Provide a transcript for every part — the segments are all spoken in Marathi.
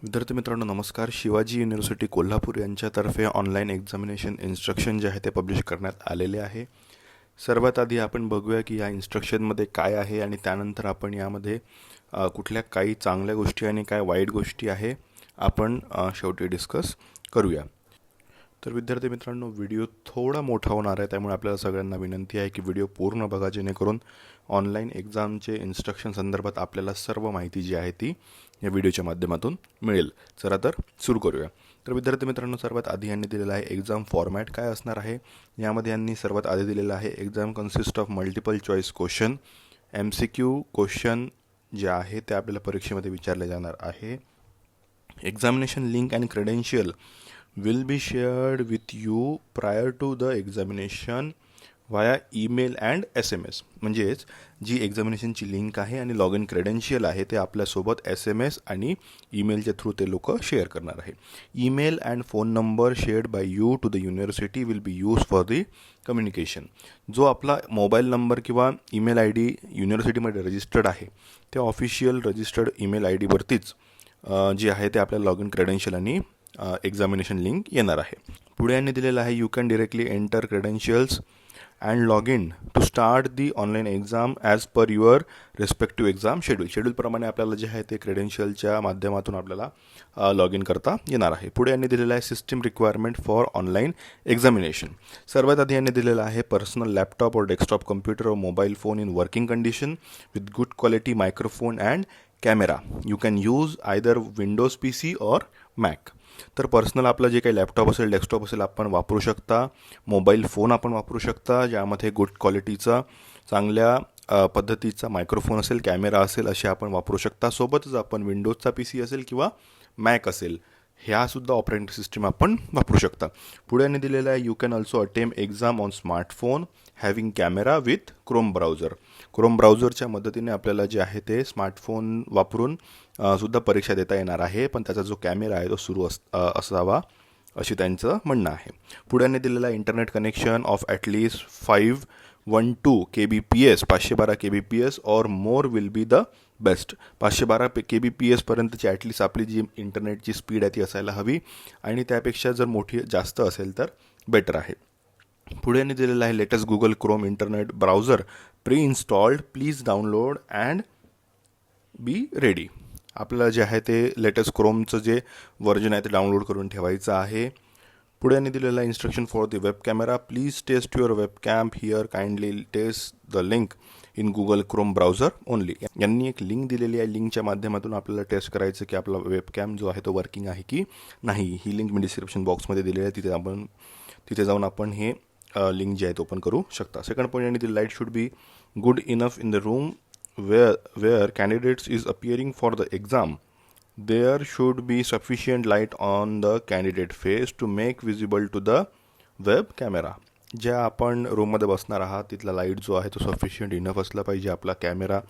विद्यार्थी मित्रांनो नमस्कार. शिवाजी युनिव्हर्सिटी कोल्हापूर यांच्यातर्फे ऑनलाईन एक्झामिनेशन इन्स्ट्रक्शन जे आहे ते पब्लिश करण्यात आलेले आहे. सर्वात आधी आपण बघूया की या इन्स्ट्रक्शनमध्ये काय आहे आणि त्यानंतर आपण यामध्ये कुठल्या काही चांगल्या गोष्टी आणि काय वाईट गोष्टी आहे आपण शेवटी डिस्कस करूया. तर विद्यार्थी मित्रांनो व्हिडिओ थोडा मोठा होणार आहे, त्यामुळे आपल्याला सगळ्यांना विनंती आहे की व्हिडिओ पूर्ण बघा, जेणेकरून ऑनलाईन एक्झामचे इन्स्ट्रक्शन संदर्भात आपल्याला सर्व माहिती जी आहे ती या व्हिडिओच्या माध्यमातून मिळेल. चला तर सुरू करूया. तर विद्यार्थी मित्रांनो सर्वात आधी यांनी दिलेला आहे एक्झाम फॉर्मॅट काय असणार आहे. यामध्ये यांनी सर्वात आधी दिलेलं आहे exam consist of multiple choice question. MCQ question जे आहे ते आपल्याला परीक्षेमध्ये विचारले जाणार आहे. Examination link and credential will be shared with you prior to the examination via email and SMS. म्हणजेच जी एक्झामिनेशनची लिंक आहे आणि लॉग इन क्रेडेन्शियल आहे ते आपल्यासोबत SMS आणि ईमेलच्या थ्रू ते लोक शेअर करणार आहे. Email and phone number shared by you to the university will be use for the communication. जो आपला मोबाईल नंबर किंवा ईमेल ID युनिव्हर्सिटीमध्ये रजिस्टर्ड आहे त्या ऑफिशियल रजिस्टर्ड ईमेल ID वरतीच जी आहे ते आपल्या लॉग इन क्रेडेन्शियल आणि एक्झामिनेशन लिंक येणार आहे. पुढे यांनी दिलेलं आहे you can directly enter credentials and log in to start the online exam as per your respective exam शेड्यूलप्रमाणे आपल्याला जे आहे ते क्रेडेन्शियलच्या माध्यमातून आपल्याला लॉग इन करता येणार आहे. पुढे यांनी दिलेलं आहे system requirement for online examination. सर्वात आधी यांनी दिलेलं आहे पर्सनल लॅपटॉप और डेस्कटॉप कम्प्युटर और mobile phone in working condition with good quality microphone and camera. You can use either Windows PC और मॅक. तर पर्सनल आपलं जे काही लॅपटॉप असेल डेस्कटॉप असेल आपण वापरू शकता. मोबाईल फोन आपण वापरू शकता ज्यामध्ये गुड क्वालिटीचा चांगल्या पद्धतीचा मायक्रोफोन असेल, कॅमेरा असेल असे आपण वापरू शकता. सोबतच आपण विंडोजचा PC असेल किंवा मॅक असेल ह्यासुद्धा ऑपरेटिंग सिस्टीम आपण वापरू शकता. पुढे यांनी दिलेलं आहे you can also attempt exam on smartphone having camera with Chrome browser. Chrome ब्राउझरच्या मदतीने आपल्याला जे आहे ते स्मार्टफोन वापरून सुद्धा परीक्षा देता येणार आहे, पण त्याचा जो कॅमेरा आहे तो सुरू असावा अशी त्यांचं म्हणणं आहे. पुढे यांनी दिलेलं आहे internet connection of at least 512 kbps 512 kbps और more will be the best. 512 kbps पर्यंतची ॲटलिस्ट आपली जी इंटरनेटची स्पीड आहे ती असायला हवी आणि त्यापेक्षा जर मोठी जास्त असेल तर बेटर आहे. पुढे यांनी दिलेलं आहे latest Google Chrome internet browser pre installed please download and be ready. आपल्याला जे आहे ते लेटेस्ट क्रोमचं जे व्हर्जन आहे ते डाउनलोड करून ठेवायचं आहे. पुढे यांनी दिलेलं आहे instruction for the web camera please test your web cam here kindly test the link in Google Chrome browser only. यांनी एक लिंक दिलेली आहे, लिंकच्या माध्यमातून आपल्याला टेस्ट करायचं की आपला वेब कॅम जो आहे तो वर्किंग आहे की नाही. ही लिंक मी डिस्क्रिप्शन बॉक्समध्ये दिलेली आहे, तिथे जाऊन आपण हे लिंक जे आहे तो ओपन करू शकता. सेकंड पॉईंट यांनी दिली light should be good enough in the room where candidates is appearing for the exam. There should be sufficient light on the candidate face to make visible to the web camera. ज्या आपण रूममध्ये बसणार आहात तिथला लाईट जो आहे तो सफिशियंट इनफ असला पाहिजे. आपला कॅमेरा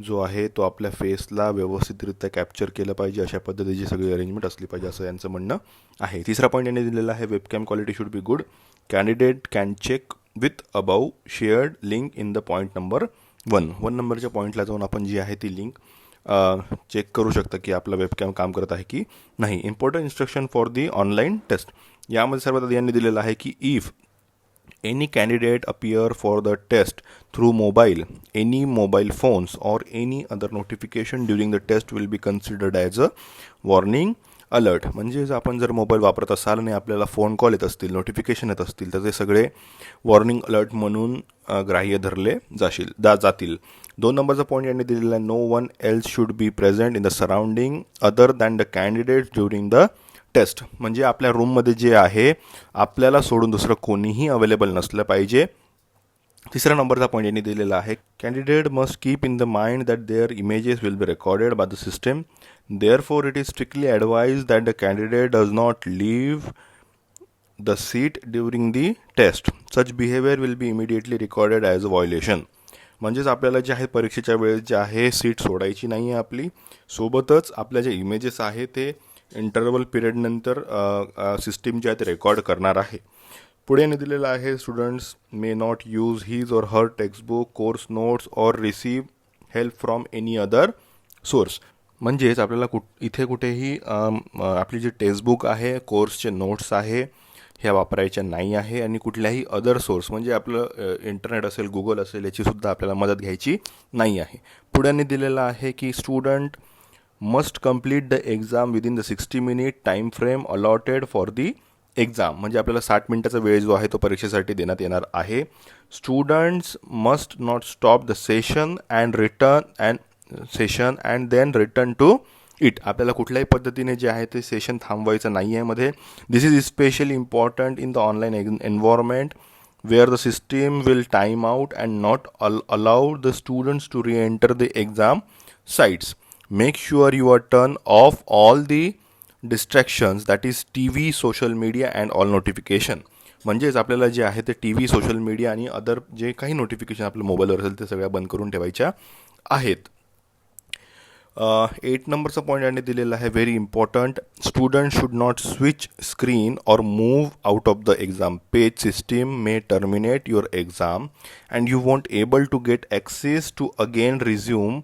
जो आहे तो आपल्या फेसला व्यवस्थितरित्या कॅप्चर केलं पाहिजे. अशा पद्धतीची सगळी अरेंजमेंट असली पाहिजे असं यांचं म्हणणं आहे. तिसरा पॉईंट यांनी दिलेला आहे webcam quality should be good. Candidate can check with above shared link in the point number 1 नंबरच्या पॉईंटला जाऊन आपण जी आहे ती लिंक चेक करू शकता की आपला वेबकॅम काम करत आहे की नाही. Important instruction for the online test. यामध्ये सर्वात आधी यांनी दिलेलं आहे की if any candidate appear for the test through mobile any mobile phones or any other notification during the test will be considered as a warning alert. म्हणजे आपण जर मोबाईल वापरत असाल आणि आपल्याला फोन कॉल येत असतील, नोटिफिकेशन येत असतील तर ते सगळे वॉर्निंग अलर्ट म्हणून ग्राह्य धरले जातील. 2 नंबरचा पॉईंट यांनी दिलेला आहे no one else should be present in the surrounding other than the candidate during the test. म्हणजे आपल्या रूममध्ये जे आहे आपल्याला सोडून दुसरं कोणीही अवेलेबल नसलं पाहिजे. तिसऱ्या नंबरचा पॉईंट यांनी दिलेला आहे candidate must keep in the mind that there images will be recorded by the system. Therefore, it is strictly advised that the candidate does not leave the seat during the test. Such behavior will be immediately recorded as a violation. म्हणजेच आपल्याला जे आहे परीक्षेच्या वेळेस जे आहे सीट सोडायची नाही आहे आपली. सोबतच आपल्या जे इमेजेस आहे ते इंटरवल पिरियडनंतर सिस्टीम जे आहे ते रेकॉर्ड करणार आहे. पुढे यांनी दिलेलं आहे students may not use his और हर टेक्स्टबुक कोर्स नोट्स और receive help from any other source. म्हणजेच आपल्याला इथे कुठेही आपली जी टेक्स्टबुक आहे, कोर्सचे नोट्स आहे, ह्या वापरायच्या नाही आहे आणि कुठल्याही अदर सोर्स म्हणजे आपलं इंटरनेट असेल, गुगल असेल, याचीसुद्धा आपल्याला मदत घ्यायची नाही आहे. पुढे दिलेलं आहे की student must complete the exam within the 60 minute time frame allotted for the exam. म्हणजे आपल्याला 60 मिनिटाचा वेळ जो आहे तो परीक्षेसाठी देण्यात येणार आहे. Students must not stop the session and then return to it. आपल्याला कुठल्याही पद्धतीने जे आहे ते सेशन थांबवायचं नाही आहे मध्ये. This is specially important in the online environment where the system will time out and not allow the students to re-enter the exam sites. Make sure you are turn off all the distractions, that is TV, social media and all notification. म्हणजेच आपल्याला जे आहे ते TV, सोशल मीडिया आणि अदर जे काही नोटिफिकेशन आपल्या मोबाईलवर असेल ते सगळ्या बंद करून ठेवायच्या आहेत. 8 नंबरचा पॉईंट यांनी दिलेला आहे, very important. Student should not switch screen or move out of the exam page. System may terminate your exam and you won't able to get access to again resume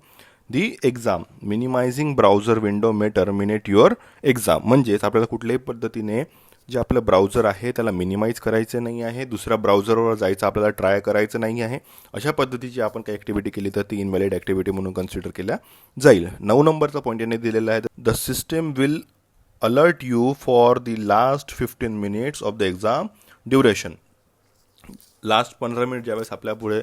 the exam. Minimizing browser window may terminate your exam. म्हणजेच आपल्याला कुठल्याही पद्धतीने जे आपलं ब्राउझर आहे त्याला मिनिमाइज करायचं नाही आहे, दुसऱ्या ब्राउझरवर जायचं आपल्याला ट्राय करायचं नाही आहे. अशा पद्धतीची आपण काही ॲक्टिव्हिटी केली तर ती इनव्हॅलिड ॲक्टिव्हिटी म्हणून कन्सिडर केल्या जाईल. 9 नंबरचा पॉईंट याने दिलेला आहे, the system will alert you for the last 15 minutes of the exam duration. Last 15 minute ज्यावेळेस आपल्या पुढे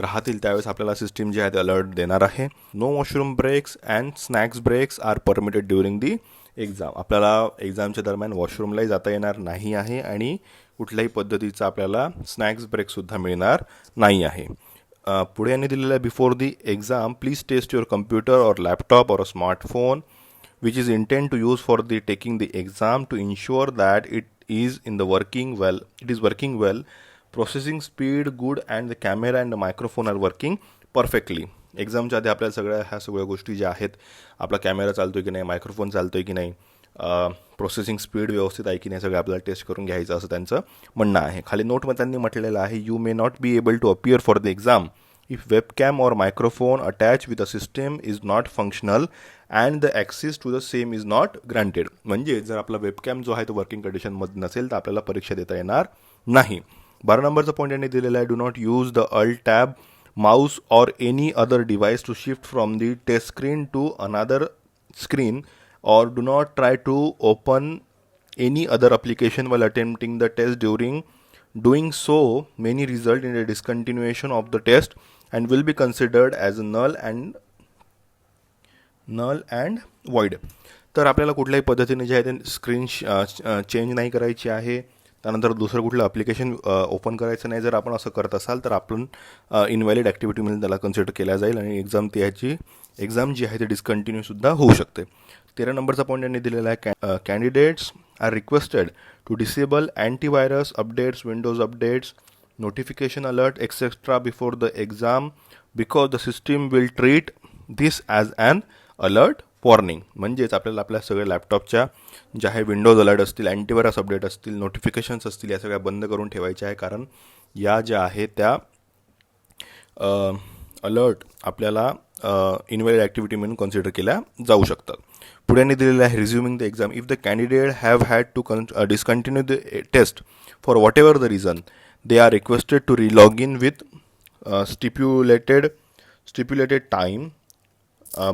राहतील त्यावेळेस आपल्याला सिस्टीम जे आहे ते अलर्ट देणार आहे. No washroom breaks and snacks breaks are permitted during the exam. आपल्याला एक्झामच्या दरम्यान वॉशरूमलाही जाता येणार नाही आहे आणि कुठल्याही पद्धतीचा आपल्याला स्नॅक्स ब्रेकसुद्धा मिळणार नाही आहे. पुढे यांनी दिलेलं आहे, before the exam please test your computer or laptop or a smartphone which is intend to use for the taking the exam to ensure that it is working well. Processing speed good and the camera and the microphone are working perfectly. एक्झामच्या आधी आपल्याला ह्या सगळ्या गोष्टी ज्या आहेत, आपला कॅमेरा चालतो आहे की नाही, मायक्रोफोन चालतो आहे की नाही, प्रोसेसिंग स्पीड व्यवस्थित आहे की नाही, सगळं आपल्याला टेस्ट करून घ्यायचं असं त्यांचं म्हणणं आहे. खाली नोटमध्ये त्यांनी म्हटलेलं आहे, you may not be able to appear for the exam if webcam or microphone attach with a system is not functional and the access to the same is not granted. म्हणजे जर आपला वेबकॅम जो आहे तो वर्किंग कंडिशनमध्ये नसेल तर आपल्याला परीक्षा देता येणार नाही. 12 नंबरचा पॉईंट यांनी दिलेला आहे, do not use the alt tab mouse or any other device to shift from the test screen to another screen, or do not try to open any other application while attempting the test. During doing so many result in a discontinuation of the test and will be considered as null and void. तर आपल्याला कुठल्याही पद्धतीने जे आहे ते स्क्रीन चेंज नाही करायची आहे, त्यानंतर दुसरं कुठलं ॲप्लिकेशन ओपन करायचं नाही. जर आपण असं करत असाल तर आपण इनव्हॅलिड ॲक्टिव्हिटीमध्ये त्याला कन्सिडर केल्या जाईल आणि एक्झाम जी आहे ती डिस्कंटिन्यूसुद्धा होऊ शकते. 13 नंबरचा पॉईंट यांनी दिलेला आहे, candidates are requested to disable antivirus updates, Windows updates, notification alert etcetera before the exam because the system will treat this as an alert warning. म्हणजेच आपल्याला आपल्या सगळ्या लॅपटॉपच्या ज्या आहे विंडोज अलर्ट असतील, अँटीव्हायरस अपडेट असतील, नोटिफिकेशन्स असतील, या सगळ्या बंद करून ठेवायच्या आहे, कारण या ज्या आहेत त्या अलर्ट आपल्याला इनव्हॅलिड ॲक्टिव्हिटी म्हणून कन्सिडर केल्या जाऊ शकतात. पुढे यांनी दिलेलं आहे, resuming the exam if the candidate have had to discontinue the test for whatever the reason they are requested to relog in with stipulated time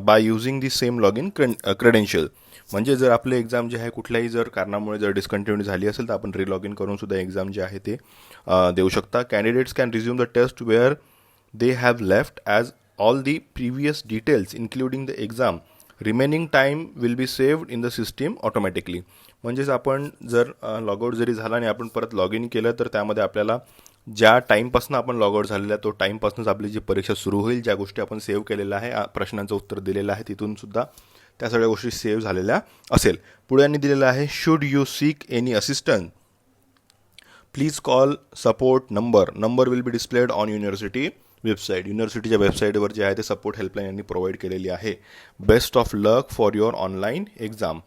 by using the same log in credential. म्हणजे जर आपले एक्झाम जे आहे कुठल्याही जर कारणामुळे जर डिस्कंटिन्यू झाली असेल तर आपण रिलॉग इन करून सुद्धा एक्झाम जे आहे ते देऊ शकता. Candidates can resume the test where they have left as all the previous details including the exam. Remaining time will be saved in the system automatically. म्हणजेच आपण जर लॉगआउट जरी झाला आणि आपण परत लॉग इन केलं तर त्यामध्ये आपल्याला ज्या टाईमपासून आपण लॉगआउट झालेला तो टाईमपासूनच आपली जी परीक्षा सुरू होईल, ज्या गोष्टी आपण सेव्ह केलेल्या आहे, प्रश्नांचं उत्तर दिलेलं आहे, तिथूनसुद्धा त्या सगळ्या गोष्टी सेव्ह झालेल्या असेल. पुढे यांनी दिलेलं आहे, should you seek any assistant please call support number will be displayed on university website. युनिव्हर्सिटीच्या वेबसाईटवर जे आहे ते सपोर्ट हेल्पलाईन यांनी प्रोव्हाइड केलेली आहे. Best of luck for your online exam.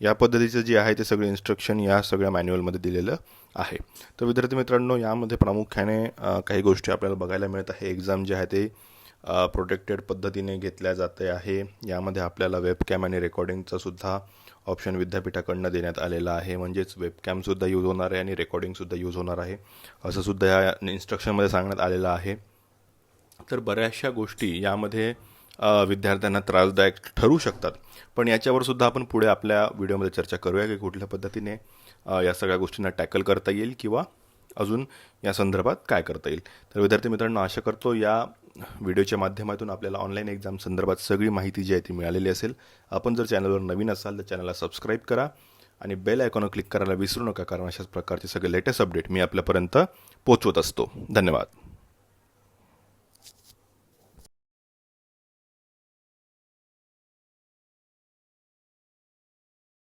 या पद्धतीचं जे आहे ते सगळे इन्स्ट्रक्शन या सगळ्या मॅन्युअलमध्ये दिलेलं आहे. तर विद्यार्थी मित्रांनो, यामध्ये प्रामुख्याने काही गोष्टी आपल्याला बघायला मिळत आहे. एक्झाम जे आहे ते प्रोटेक्टेड पद्धतीने घेतल्या जाते आहे. यामध्ये आपल्याला वेबकॅम आणि रेकॉर्डिंगचा सुद्धा ऑप्शन विद्यापीठाकडनं देण्यात आलेला आहे. म्हणजेच वेबकॅमसुद्धा यूज होणार आहे आणि रेकॉर्डिंगसुद्धा यूज होणार आहे असं सुद्धा या इन्स्ट्रक्शनमध्ये सांगण्यात आलेलं आहे. तर बऱ्याचशा गोष्टी यामध्ये विद्यार्थ्यांना त्रासदायक ठरू शकतात, पण याच्यावर सुद्धा आपण पुढे आपल्या व्हिडिओमध्ये चर्चा करूया की कुठल्या पद्धतीने या सगळ्या गोष्टींना टॅकल करता येईल किंवा अजून या संदर्भात काय करता येईल. तर विद्यार्थी मित्रांनो, आशा करतो या व्हिडिओच्या माध्यमातून आपल्याला ऑनलाईन एक्झाम संदर्भात सगळी माहिती जी आहे ती मिळालेली असेल. आपण जर चॅनलवर नवीन असाल तर चॅनलला सबस्क्राईब करा आणि बेल आयकॉनवर क्लिक करायला विसरू नका, कारण अशाच प्रकारचे सगळे लेटेस्ट अपडेट मी आपल्यापर्यंत पोहोचवत असतो. धन्यवाद.